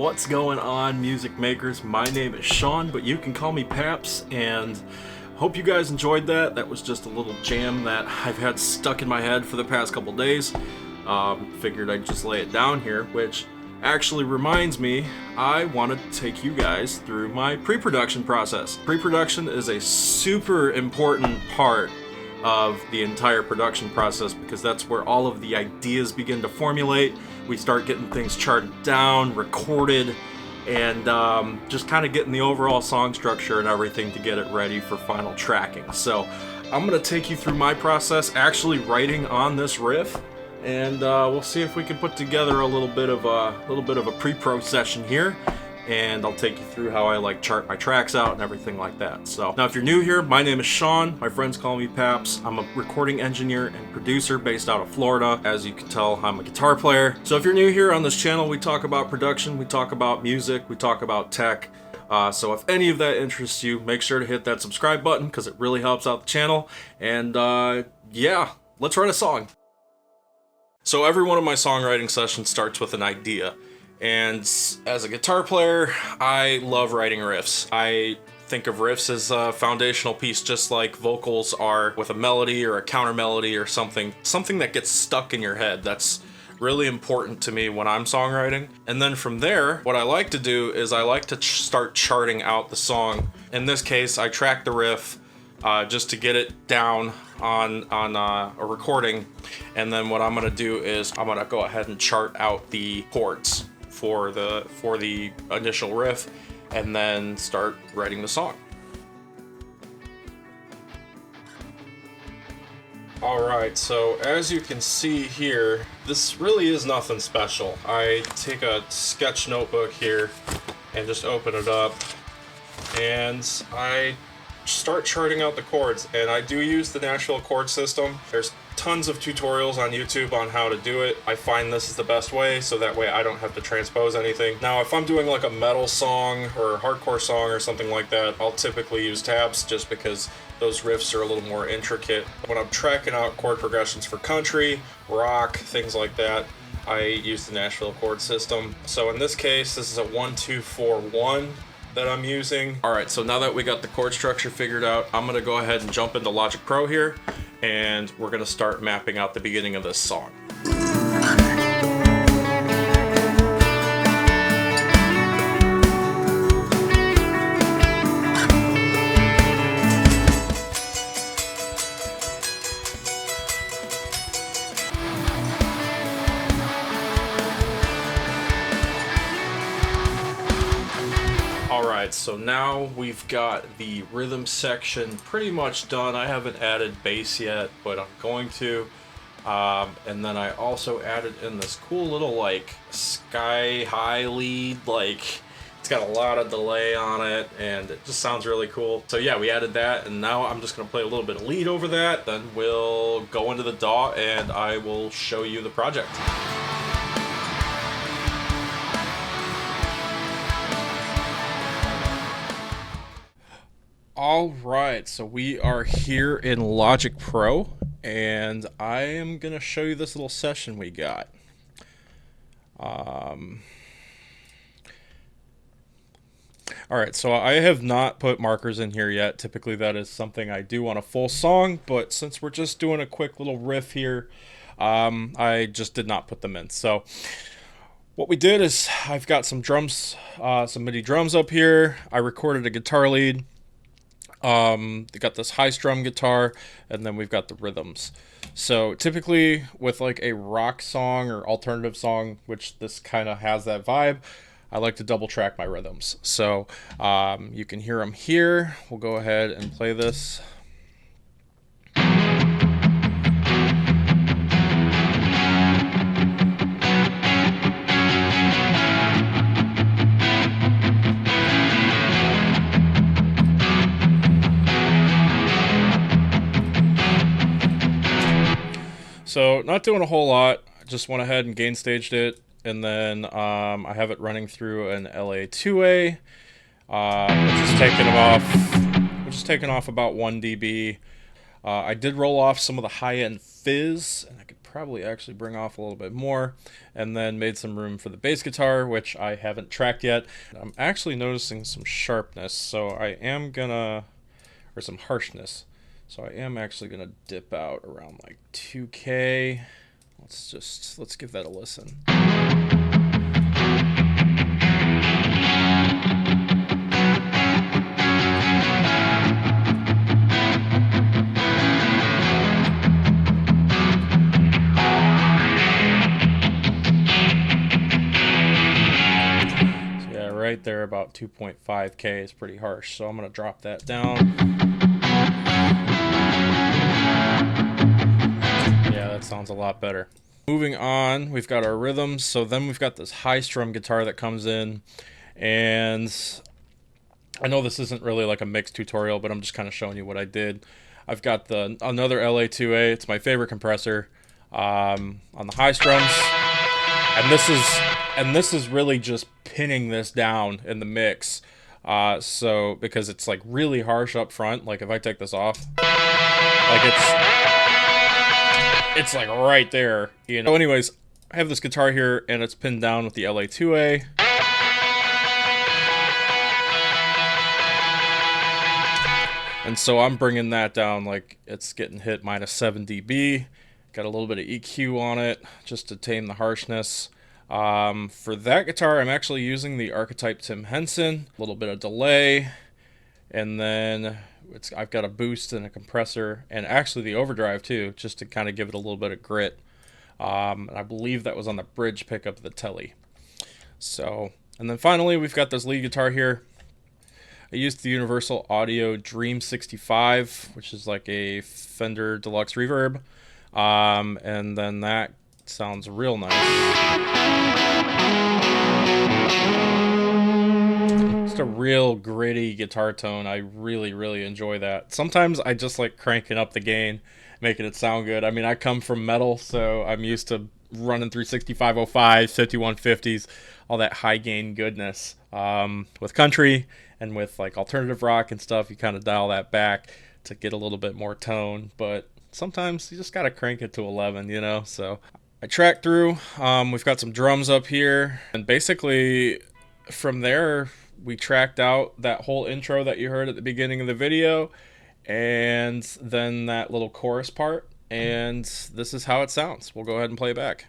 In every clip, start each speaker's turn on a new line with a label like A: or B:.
A: What's going on, music makers? My name is Sean, but you can call me Paps, and hope you guys enjoyed that. That was just a little jam that I've had stuck in my head for the past couple days. Figured I'd just lay it down here, which actually reminds me, I want to take you guys through my pre-production process. Pre-production is a super important part of the entire production process because that's where all of the ideas begin to formulate. We start getting things charted down, recorded, and just kind of getting the overall song structure and everything to get it ready for final tracking. So I'm going to take you through my process actually writing on this riff, and we'll see if we can put together a little bit of a pre-pro session here. And I'll take you through how I like chart my tracks out and everything like that. So now if you're new here, my name is Sean. My friends call me Paps. I'm a recording engineer and producer based out of Florida. As you can tell, I'm a guitar player. So if you're new here on this channel, we talk about production, we talk about music, we talk about tech. So if any of that interests you, make sure to hit that subscribe button because it really helps out the channel. And yeah, let's write a song. So every one of my songwriting sessions starts with an idea. And as a guitar player, I love writing riffs. I think of riffs as a foundational piece, just like vocals are with a melody or a counter melody or something that gets stuck in your head. That's really important to me when I'm songwriting. And then from there, what I like to do is I like to start charting out the song. In this case, I track the riff just to get it down on a recording. And then what I'm gonna do is I'm gonna go ahead and chart out the chords for the initial riff, and then start writing the song. Alright, so as you can see here, this really is nothing special. I take a sketch notebook here and just open it up, and I start charting out the chords, and I do use the Nashville chord system. There's tons of tutorials on YouTube on how to do it. I find this is the best way, so that way I don't have to transpose anything. Now, if I'm doing like a metal song or a hardcore song or something like that, I'll typically use tabs just because those riffs are a little more intricate. When I'm tracking out chord progressions for country, rock, things like that, I use the Nashville chord system. So in this case, this is a 1-2-4-1 that I'm using. Alright, so now that we got the chord structure figured out, I'm gonna go ahead and jump into Logic Pro here, and we're gonna start mapping out the beginning of this song. Alright, so now we've got the rhythm section pretty much done. I haven't added bass yet, but I'm going to. And then I also added in this cool little like sky high lead, like it's got a lot of delay on it and it just sounds really cool. So yeah, we added that, and now I'm just going to play a little bit of lead over that, then we'll go into the DAW and I will show you the project. Alright, so we are here in Logic Pro, and I am going to show you this little session we got. Alright, so I have not put markers in here yet. Typically that is something I do on a full song, but since we're just doing a quick little riff here, I just did not put them in. So what we did is I've got some drums, some MIDI drums up here. I recorded a guitar lead. They got this high strum guitar, and then we've got the rhythms. So typically with like a rock song or alternative song, which this kind of has that vibe, I like to double track my rhythms. So you can hear them here. We'll go ahead and play this. So not doing a whole lot, just went ahead and gain staged it, and then I have it running through an LA2A, which is taking off about 1 dB. I did roll off some of the high-end fizz, and I could probably actually bring off a little bit more, and then made some room for the bass guitar, which I haven't tracked yet. I'm actually noticing some sharpness, so I am gonna, or some harshness, so I am actually gonna dip out around like 2K. Let's give that a listen. Right there, about 2.5K is pretty harsh, so I'm going to drop that down. Yeah, that sounds a lot better. Moving on, we've got our rhythms, so then we've got this high strum guitar that comes in, and I know this isn't really like a mix tutorial, but I'm just kind of showing you what I did. I've got another LA2A, it's my favorite compressor, on the high strums, and this is really just pinning this down in the mix, so because it's like really harsh up front. Like if I take this off, like it's like right there, you know. So anyways, I have this guitar here and it's pinned down with the LA2A. And so I'm bringing that down, like it's getting hit -7 dB. Got a little bit of EQ on it just to tame the harshness. For that guitar, I'm actually using the Archetype Tim Henson, a little bit of delay, and then I've got a boost and a compressor, and actually the overdrive too, just to kind of give it a little bit of grit. And I believe that was on the bridge pickup of the Telly. So, and then finally we've got this lead guitar here. I used the Universal Audio Dream 65, which is like a Fender Deluxe Reverb, and then that sounds real nice. Just a real gritty guitar tone. I really enjoy that. Sometimes I just like cranking up the gain, making it sound good. I mean, I come from metal, so I'm used to running through 6505s, 5150s, all that high gain goodness. With country and with like alternative rock and stuff, you kind of dial that back to get a little bit more tone, but sometimes you just gotta crank it to 11, you know. So I tracked through. We've got some drums up here, and basically from there we tracked out that whole intro that you heard at the beginning of the video, and then that little chorus part, and this is how it sounds. We'll go ahead and play it back.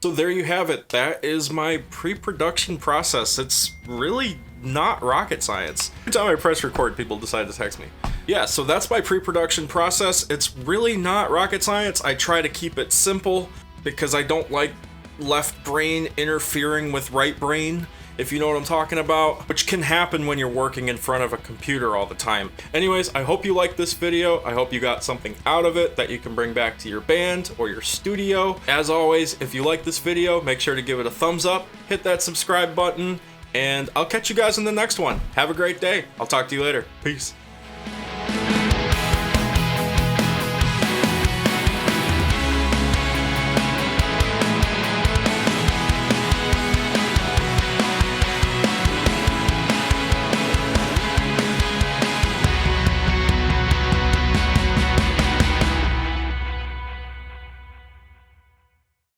A: So there you have it. That is my pre-production process. It's really not rocket science. Every time I press record, people decide to text me. Yeah, so that's my pre-production process. It's really not rocket science. I try to keep it simple because I don't like left brain interfering with right brain, if you know what I'm talking about, which can happen when you're working in front of a computer all the time. Anyways, I hope you liked this video. I hope you got something out of it that you can bring back to your band or your studio. As always, if you like this video, make sure to give it a thumbs up, hit that subscribe button, and I'll catch you guys in the next one. Have a great day. I'll talk to you later. Peace.